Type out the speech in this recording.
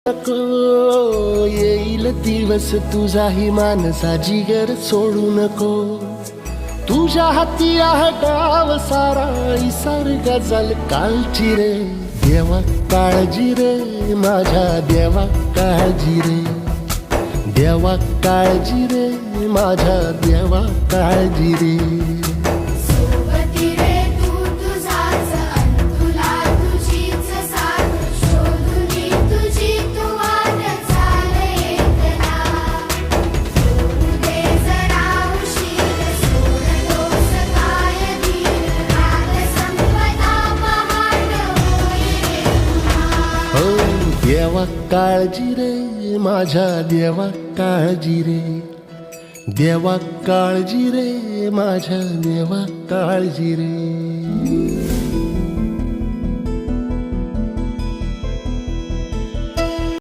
नको येईल दिवस तुझाही मानसा जिगर सोडू नको. तुझ्या हाती आहे गाव सारा इसार गजल कालची रे. देवा काळजी रे माझ्या देवा काळजी रे. देवा काळजी रे माझ्या देवा काळजी रे. सोबती रे तू तुझाच अन तुला तुझीच साथ शोधुनी तुझी तू वाट चाल एकला. सोडू दे जरा उशीर सोडतोस काय धीर राग संपदा पहाट होई रे पुन्हा. हो देवा काळजी रे माझ्या देवा काळजी रे. देवा काळजी रे माझ्या देवा काळजी रे.